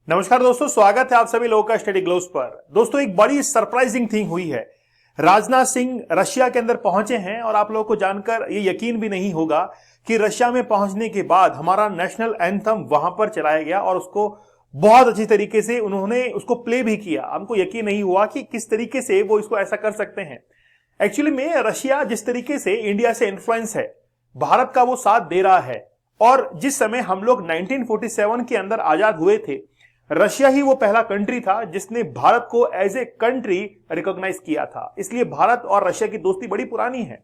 नमस्कार दोस्तों, स्वागत है आप सभी लोगों का स्टडी ग्लोब्स पर। दोस्तों, एक बड़ी सरप्राइजिंग थिंग हुई है। राजनाथ सिंह रशिया के अंदर पहुंचे हैं और आप लोगों को जानकर ये यकीन भी नहीं होगा कि रशिया में पहुंचने के बाद हमारा नेशनल एंथम वहां पर चलाया गया और उसको बहुत अच्छी तरीके से उन्होंने उसको प्ले भी किया। हमको यकीन नहीं हुआ कि किस तरीके से वो इसको ऐसा कर सकते हैं। एक्चुअली में रशिया जिस तरीके से इंडिया से इन्फ्लुएंस है, भारत का वो साथ दे रहा है। और जिस समय हम लोग 1947 के अंदर आजाद हुए थे, रशिया ही वो पहला कंट्री था जिसने भारत को एज ए कंट्री रिकॉग्नाइज किया था। इसलिए भारत और रशिया की दोस्ती बड़ी पुरानी है।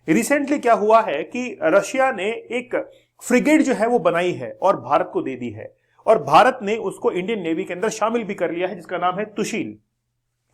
रिसेंटली क्या हुआ है कि रशिया ने एक फ्रिगेट जो है वो बनाई है और भारत को दे दी है, और भारत ने उसको इंडियन नेवी के अंदर शामिल भी कर लिया है, जिसका नाम है तुशील।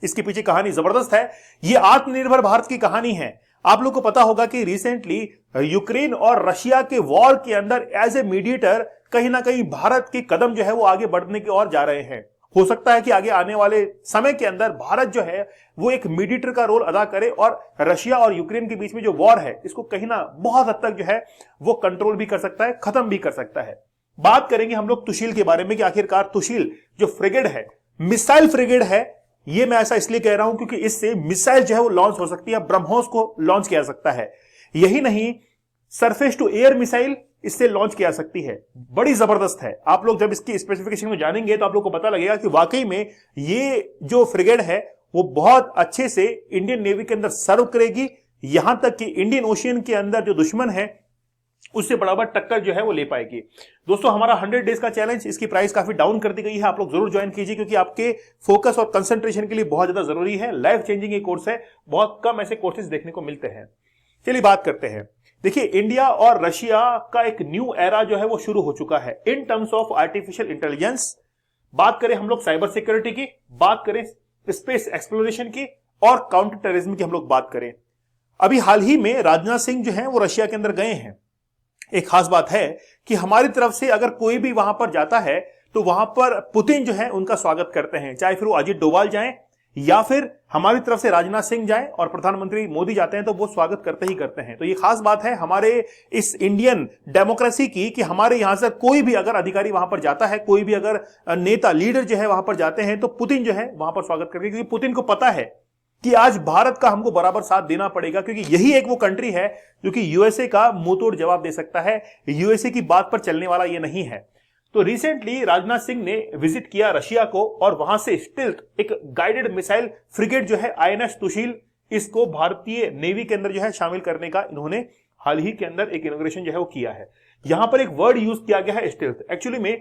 इसके पीछे कहानी जबरदस्त है। ये आत्मनिर्भर भारत की कहानी है। आप लोग को पता होगा कि रिसेंटली यूक्रेन और रशिया के वॉर के अंदर एज ए मीडिएटर कहीं ना कहीं भारत के कदम जो है वो आगे बढ़ने की ओर जा रहे हैं। हो सकता है कि आगे आने वाले समय के अंदर भारत जो है वो एक मीडिएटर का रोल अदा करे और रशिया और यूक्रेन के बीच में जो वॉर है इसको कहीं ना बहुत हद तक जो है वो कंट्रोल भी कर सकता है, खत्म भी कर सकता है। बात करेंगे हम लोग तुशील के बारे में कि आखिरकार तुशील जो फ्रिगेट है, मिसाइल फ्रिगेट है। ये मैं ऐसा इसलिए कह रहा हूं क्योंकि इससे मिसाइल जो है वो लॉन्च हो सकती है, ब्रह्मोस को लॉन्च किया जा सकता है। यही नहीं, सरफेस टू एयर मिसाइल इससे लॉन्च किया सकती है। बड़ी जबरदस्त है। आप लोग जब इसकी स्पेसिफिकेशन में जानेंगे तो आप लोग को पता लगेगा कि वाकई में ये जो फ्रिगेट है वो बहुत अच्छे से इंडियन नेवी के अंदर सर्व करेगी। यहां तक कि इंडियन ओशियन के अंदर जो दुश्मन है उससे बराबर टक्कर जो है वो ले पाएगी। दोस्तों, हमारा 100 डेज का चैलेंज, इसकी प्राइस काफी डाउन कर दी गई है। आप लोग जरूर ज्वाइन कीजिए क्योंकि आपके फोकस और कंसंट्रेशन के लिए बहुत ज्यादा जरूरी है। लाइफ चेंजिंग ये कोर्स है, बहुत कम ऐसे कोर्सेज देखने को मिलते हैं। चलिए बात करते हैं। देखिए, इंडिया और रशिया का एक न्यू एरा जो है वो शुरू हो चुका है in terms of artificial intelligence. बात करें हम लोग साइबर सिक्योरिटी की, बात करें स्पेस एक्सप्लोरेशन की, और काउंटर टेररिज्म की हम लोग बात करें। अभी हाल ही में राजनाथ सिंह जो है वो रशिया के अंदर गए हैं। एक खास बात है कि हमारी तरफ से अगर कोई भी वहां पर जाता है तो वहां पर पुतिन जो है उनका स्वागत करते हैं, चाहे फिर वो अजीत डोभाल जाएं या फिर हमारी तरफ से राजनाथ सिंह जाएं और प्रधानमंत्री मोदी जाते हैं तो वो स्वागत करते ही करते हैं। तो ये खास बात है हमारे इस इंडियन डेमोक्रेसी की कि हमारे यहां से कोई भी अगर अधिकारी वहां पर जाता है, कोई भी अगर नेता लीडर जो है वहां पर जाते हैं तो पुतिन जो है वहां पर स्वागत करते हैं, क्योंकि पुतिन को पता है कि आज भारत का हमको बराबर साथ देना पड़ेगा, क्योंकि यही एक वो कंट्री है जो कि यूएसए का मुंह तोड़ जवाब दे सकता है। यूएसए की बात पर चलने वाला ये नहीं है। तो रिसेंटली राजनाथ सिंह ने विजिट किया रशिया को और वहां से स्टिल्थ एक गाइडेड मिसाइल फ्रिगेट जो है आईएनएस तुशील, इसको भारतीय नेवी के अंदर जो है शामिल करने का इन्होंने हाल ही के अंदर एक इनॉग्रेशन जो है वो किया है। यहां पर एक वर्ड यूज किया गया है स्टिल्थ। एक्चुअली में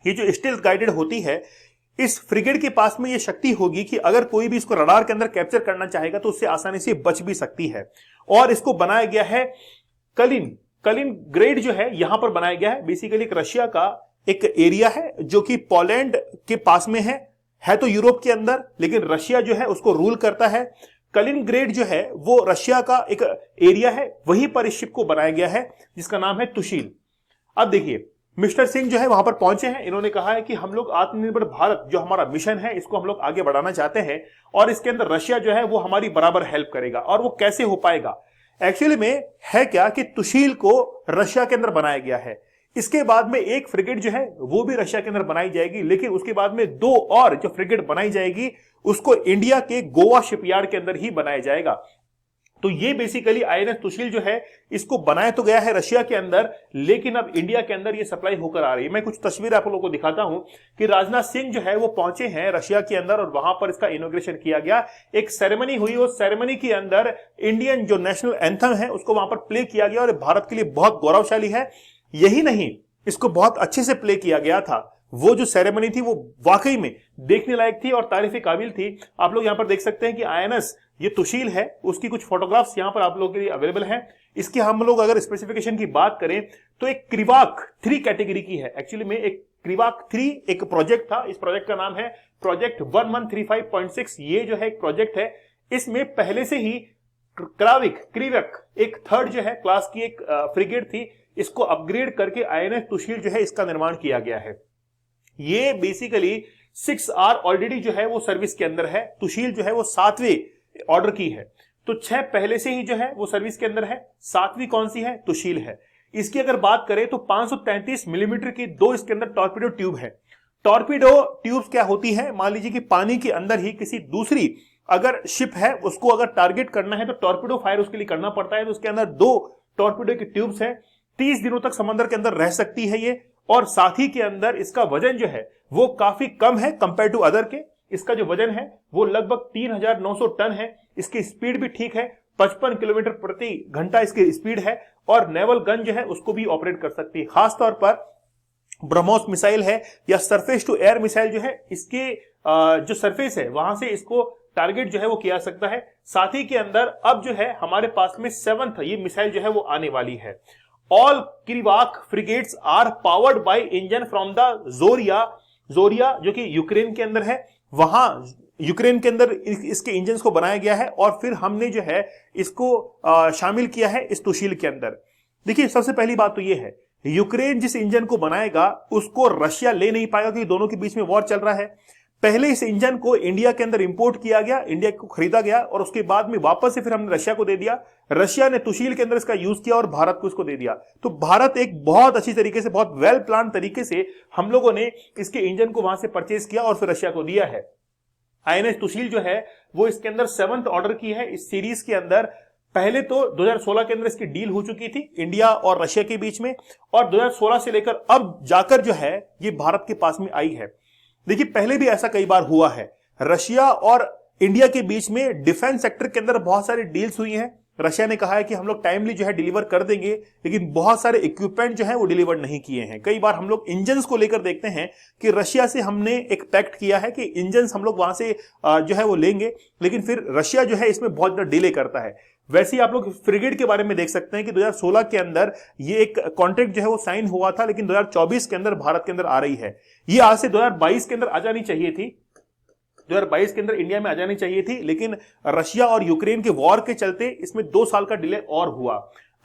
ये जो स्टिल्थ गाइडेड होती है, इस फ्रिगेट के पास में ये शक्ति होगी कि अगर कोई भी इसको रडार के अंदर कैप्चर करना चाहेगा तो उससे आसानी से बच भी सकती है। और इसको बनाया गया है कलिनग्रेड जो है यहां पर बनाया गया है। बेसिकली एक रशिया का एक एरिया है जो कि पोलैंड के पास में है तो यूरोप के अंदर, लेकिन रशिया जो है उसको रूल करता है। कलिनग्रेड जो है वो रशिया का एक एरिया है, वहीं पर इस शिप को बनाया गया है जिसका नाम है तुशील। अब देखिए, मिस्टर सिंह जो है वहां पर पहुंचे हैं। इन्होंने कहा है कि हम लोग आत्मनिर्भर भारत जो हमारा मिशन है इसको हम लोग आगे बढ़ाना चाहते हैं और इसके अंदर रशिया जो है वो हमारी बराबर हेल्प करेगा। और वो कैसे हो पाएगा? एक्चुअली में है क्या कि तुशील को रशिया के अंदर बनाया गया है। इसके बाद में एक फ्रिगेट जो है वो भी रशिया के अंदर बनाई जाएगी, लेकिन उसके बाद में 2 और जो फ्रिगेट बनाई जाएगी उसको इंडिया के गोवा शिपयार्ड के अंदर ही बनाया जाएगा। तो ये बेसिकली आईएनएस तुशील जो है इसको बनाया तो गया है रशिया के अंदर, लेकिन अब इंडिया के अंदर ये सप्लाई होकर आ रही है। मैं कुछ तस्वीर आप लोगों को दिखाता हूं कि राजनाथ सिंह जो है वो पहुंचे हैं रशिया के अंदर और वहां पर इसका इनॉग्रेशन किया गया। एक सेरेमनी हुई, उस सेरेमनी के अंदर इंडियन जो नेशनल एंथम है उसको वहां पर प्ले किया गया और भारत के लिए बहुत गौरवशाली है। यही नहीं, इसको बहुत अच्छे से प्ले किया गया था। वो जो सेरेमनी थी वो वाकई में देखने लायक थी और तारीफ काबिल थी। आप लोग यहां पर देख सकते हैं कि आईएनएस ये तुशील है, उसकी कुछ फोटोग्राफ्स यहां पर आप लोगों के लिए अवेलेबल हैं। इसकी हम लोग अगर स्पेसिफिकेशन की बात करें तो एक क्रिवाक 3 कैटेगरी की है। एक्चुअली में एक क्रिवाक 3 एक प्रोजेक्ट था। इस प्रोजेक्ट का नाम है प्रोजेक्ट 1135.6। ये जो है एक प्रोजेक्ट है, इसमें पहले से ही क्रिवक एक थर्ड जो है क्लास की एक फ्रिगेट थी, इसको अपग्रेड करके आईएनएस तुशील जो है इसका निर्माण किया गया है। ये बेसिकली 6R ऑलरेडी जो है वो सर्विस के अंदर है। तुशील जो है वो 7वें ऑर्डर की है, तो 6 पहले से ही जो है वो सर्विस के अंदर है। 7वीं कौन सी है? तुशील है। इसकी अगर बात करें तो 533 मिलीमीटर की 2 इसके अंदर टॉर्पेडो ट्यूब है। टॉर्पीडो ट्यूब्स क्या होती है, मान लीजिए कि पानी के अंदर ही किसी दूसरी अगर शिप है उसको अगर टारगेट करना है तो टॉर्पीडो फायर उसके लिए करना पड़ता है। तो उसके अंदर 2 टॉर्पीडो की ट्यूब्स है, 30 दिनों तक समंदर के अंदर रह सकती है ये, और साथ ही के अंदर इसका वजन जो है वो काफी कम है कंपेयर टू अदर के। इसका जो वजन है वो लगभग 3900 टन है। इसकी स्पीड भी ठीक है, 55 किलोमीटर प्रति घंटा इसकी स्पीड है, और नेवल गन जो है उसको भी ऑपरेट कर सकती है। खासतौर पर ब्रह्मोस मिसाइल है या सरफेस टू एयर मिसाइल जो है, इसके जो सरफेस है वहां से इसको टारगेट जो है वो किया सकता है। साथ ही के अंदर अब जो है हमारे पास में 7th ये मिसाइल जो है वो आने वाली है। All Krivak frigates are powered by engine from the Zorya जो कि यूक्रेन के अंदर है। वहां यूक्रेन के अंदर इसके इंजन को बनाया गया है और फिर हमने जो है इसको शामिल किया है इस तुशील के अंदर। देखिए, सबसे पहली बात तो ये है, यूक्रेन जिस इंजन को बनाएगा उसको रशिया ले नहीं पाएगा क्योंकि दोनों के बीच में वॉर चल रहा है। पहले इस इंजन को इंडिया के अंदर इंपोर्ट किया गया, इंडिया को खरीदा गया और उसके बाद में वापस से फिर हमने रशिया को दे दिया। रशिया ने तुशील के अंदर इसका यूज किया और भारत को इसको दे दिया। तो भारत एक बहुत अच्छी तरीके से, बहुत वेल प्लान तरीके से हम लोगों ने इसके इंजन को वहां से परचेज किया और फिर रशिया को दिया है। आईएनएस तुशील जो है वो इसके अंदर 7th ऑर्डर की है इस सीरीज के अंदर। पहले तो 2016 के अंदर इसकी डील हो चुकी थी इंडिया और रशिया के बीच में, और 2016 से लेकर अब जाकर जो है ये भारत के पास में आई है। देखिए, पहले भी ऐसा कई बार हुआ है, रशिया और इंडिया के बीच में डिफेंस सेक्टर के अंदर बहुत सारी डील्स हुई हैं। रशिया ने कहा है कि हम लोग टाइमली जो है डिलीवर कर देंगे, लेकिन बहुत सारे इक्विपमेंट जो है वो डिलीवर नहीं किए हैं। कई बार हम लोग इंजन्स को लेकर देखते हैं कि रशिया से हमने एक पैक्ट किया है कि इंजन्स हम लोग वहां से जो है वो लेंगे, लेकिन फिर रशिया जो है इसमें बहुत ज्यादा डिले करता है। वैसे ही आप लोग फ्रिगेट के बारे में देख सकते हैं कि 2016 के अंदर ये एक कॉन्ट्रैक्ट जो है वो साइन हुआ था, लेकिन 2024 के अंदर भारत के अंदर आ रही है। ये आज से 2022 के अंदर आ जानी चाहिए थी, 2022 के अंदर इंडिया में आ जानी चाहिए थी, लेकिन रशिया और यूक्रेन के वॉर के चलते इसमें 2 साल का डिले और हुआ।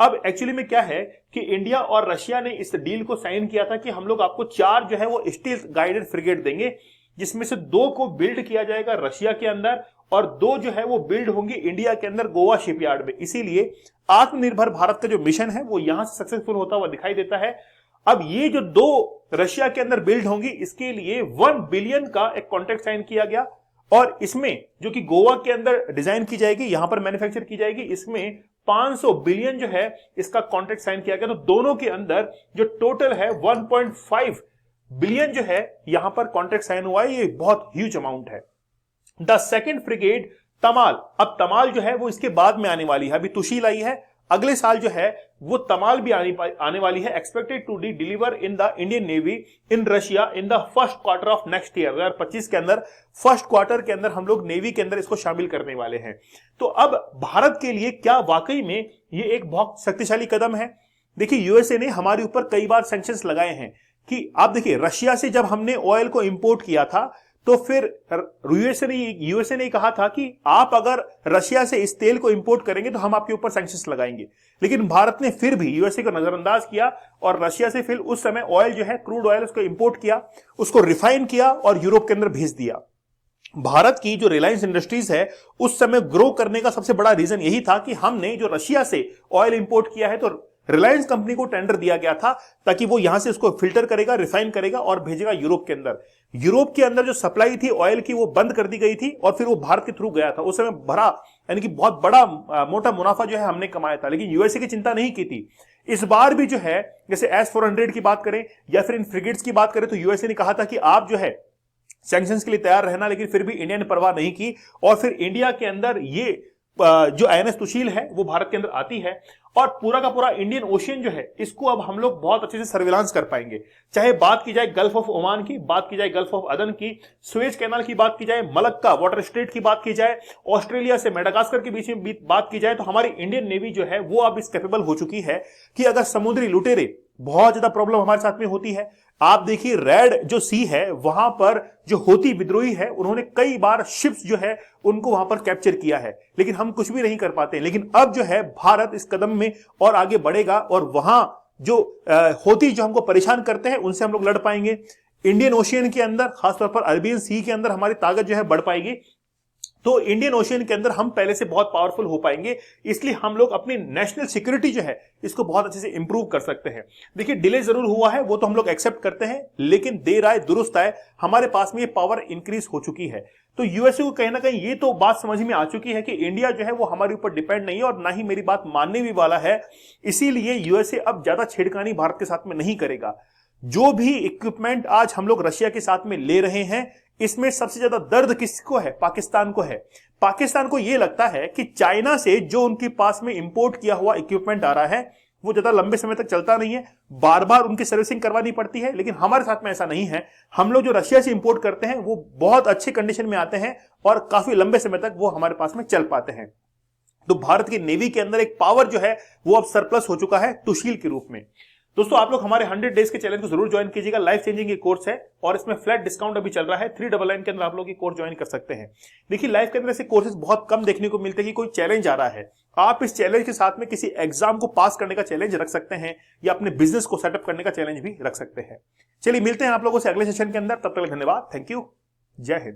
अब एक्चुअली में क्या है कि इंडिया और रशिया ने इस डील को साइन किया था कि हम लोग आपको 4 जो है वो स्टील्थ गाइडेड फ्रिगेट देंगे, जिसमें से 2 को बिल्ड किया जाएगा रशिया के अंदर और 2 जो है वो बिल्ड होंगे इंडिया के अंदर गोवा शिपयार्ड में। इसीलिए आत्मनिर्भर भारत का जो मिशन है वो यहां से सक्सेसफुल होता हुआ दिखाई देता है। अब ये जो 2 रशिया के अंदर बिल्ड होंगी, इसके लिए 1 बिलियन का एक कॉन्ट्रैक्ट साइन किया गया, और इसमें जो कि गोवा के अंदर डिजाइन की जाएगी, यहां पर मैन्युफैक्चर की जाएगी, इसमें 500 बिलियन जो है इसका कॉन्ट्रैक्ट साइन किया गया। तो दोनों के अंदर जो टोटल है 1.5 बिलियन जो है यहां पर कॉन्ट्रैक्ट साइन हुआ है। ये बहुत ह्यूज अमाउंट है। द सेकेंड फ्रिगेट तमाल, अब तमाल जो है वो इसके बाद में आने वाली है। अभी तुशील आई है, अगले साल जो है वो तमाल भी आने वाली है। Expected to be deliver in the Indian navy in Russia in the first quarter of next year. 2025 के अंदर फर्स्ट क्वार्टर के अंदर हम लोग नेवी के अंदर इसको शामिल करने वाले हैं। तो अब भारत के लिए क्या वाकई में ये एक बहुत शक्तिशाली कदम है? देखिए, यूएसए ने हमारे ऊपर कई बार सैंक्शंस लगाए हैं कि आप देखिए, रशिया से जब हमने ऑयल को इंपोर्ट किया था तो फिर यूएसए ने कहा था कि आप अगर रशिया से इस तेल को इंपोर्ट करेंगे तो हम आपके ऊपर सैंक्शंस लगाएंगे, लेकिन भारत ने फिर भी यूएसए को नजरअंदाज किया और रशिया से फिर उस समय ऑयल जो है, क्रूड ऑयल, उसको इंपोर्ट किया, उसको रिफाइन किया और यूरोप के अंदर भेज दिया। भारत की जो रिलायंस इंडस्ट्रीज है उस समय ग्रो करने का सबसे बड़ा रीजन यही था कि हमने जो रशिया से ऑयल इंपोर्ट किया है, तो रिलायंस कंपनी को टेंडर दिया गया था ताकि वो यहां से उसको फिल्टर करेगा, रिफाइन करेगा और भेजेगा यूरोप के अंदर। यूरोप के अंदर जो सप्लाई थी ऑयल की वो बंद कर दी गई थी और फिर वो भारत के थ्रू गया था। उस समय भरा, यानी कि बहुत बड़ा मोटा मुनाफा जो है हमने कमाया था, लेकिन यूएसए की चिंता नहीं की थी। इस बार भी जो है, जैसे S-400 की बात करें या फिर इन फ्रिगेट्स की बात करें, तो यूएसए ने कहा था कि आप जो है सैंक्शंस के लिए तैयार रहना, लेकिन फिर भी इंडिया ने परवाह नहीं की और फिर इंडिया के अंदर ये जो आईएनएस तुशील है वो भारत के अंदर आती है और पूरा का पूरा इंडियन ओशियन जो है इसको अब हम लोग बहुत अच्छे से सर्विलांस कर पाएंगे। चाहे बात की जाए गल्फ ऑफ ओमान की, बात की जाए गल्फ ऑफ अदन की, सुएज कैनाल की बात की जाए, मलक्का वाटर स्ट्रेट की बात की जाए, ऑस्ट्रेलिया से मेडागास्कर के बीच में बात की जाए, तो हमारी इंडियन नेवी जो है वो अब इस कैपेबल हो चुकी है कि अगर समुद्री लुटेरे, बहुत ज्यादा प्रॉब्लम हमारे साथ में होती है। आप देखिए, रेड जो सी है वहां पर जो होती विद्रोही है उन्होंने कई बार शिप्स जो है उनको वहां पर कैप्चर किया है, लेकिन हम कुछ भी नहीं कर पाते। लेकिन अब जो है भारत इस कदम में और आगे बढ़ेगा और वहां जो होती जो हमको परेशान करते हैं उनसे हम लोग लड़ पाएंगे। इंडियन ओशियन के अंदर, खासतौर पर अरेबियन सी के अंदर हमारी ताकत जो है बढ़ पाएगी। तो इंडियन ओशियन के अंदर हम पहले से बहुत पावरफुल हो पाएंगे, इसलिए हम लोग अपनी नेशनल सिक्योरिटी जो है इसको बहुत अच्छे से इंप्रूव कर सकते हैं। देखिए डिले जरूर हुआ है, वो तो हम लोग एक्सेप्ट करते हैं, लेकिन देर आए दुरुस्त आए, हमारे पास में ये पावर इंक्रीज हो चुकी है। तो यूएसए को कहीं ना कहीं ये तो बात समझ में आ चुकी है कि इंडिया जो है वो हमारे ऊपर डिपेंड नहीं है और ना ही मेरी बात मानने भी वाला है, इसीलिए यूएसए अब ज्यादा छेड़खानी भारत के साथ में नहीं करेगा। जो भी इक्विपमेंट आज हम लोग रशिया के साथ में ले रहे हैं, इसमें सबसे ज्यादा दर्द किसको है? पाकिस्तान को है। पाकिस्तान को यह लगता है कि चाइना से जो उनके पास में इंपोर्ट किया हुआ इक्विपमेंट आ रहा है वो ज्यादा लंबे समय तक चलता नहीं है, बार बार उनकी सर्विसिंग करवानी पड़ती है। लेकिन हमारे साथ में ऐसा नहीं है, हम लोग जो रशिया से इंपोर्ट करते हैं वो बहुत अच्छे कंडीशन में आते हैं और काफी लंबे समय तक वो हमारे पास में चल पाते हैं। तो भारत की नेवी के अंदर एक पावर जो है वो अब सरप्लस हो चुका है तुशील के रूप में। दोस्तों आप लोग हमारे 100 डेज के चैलेंज को जरूर ज्वाइन कीजिएगा, लाइफ चेंजिंग ये कोर्स है और इसमें फ्लैट डिस्काउंट अभी चल रहा है। 399 के अंदर आप लोग ये कोर्स ज्वाइन कर सकते हैं। देखिए लाइफ के अंदर ऐसे कोर्सेज बहुत कम देखने को मिलते हैं कि कोई चैलेंज आ रहा है। आप इस चैलेंज के साथ में किसी एग्जाम को पास करने का चैलेंज रख सकते हैं या अपने बिजनेस को सेटअप करने का चैलेंज भी रख सकते हैं। चलिए मिलते हैं आप लोगों से अगले सेशन के अंदर, तब तक धन्यवाद, थैंक यू, जय हिंद।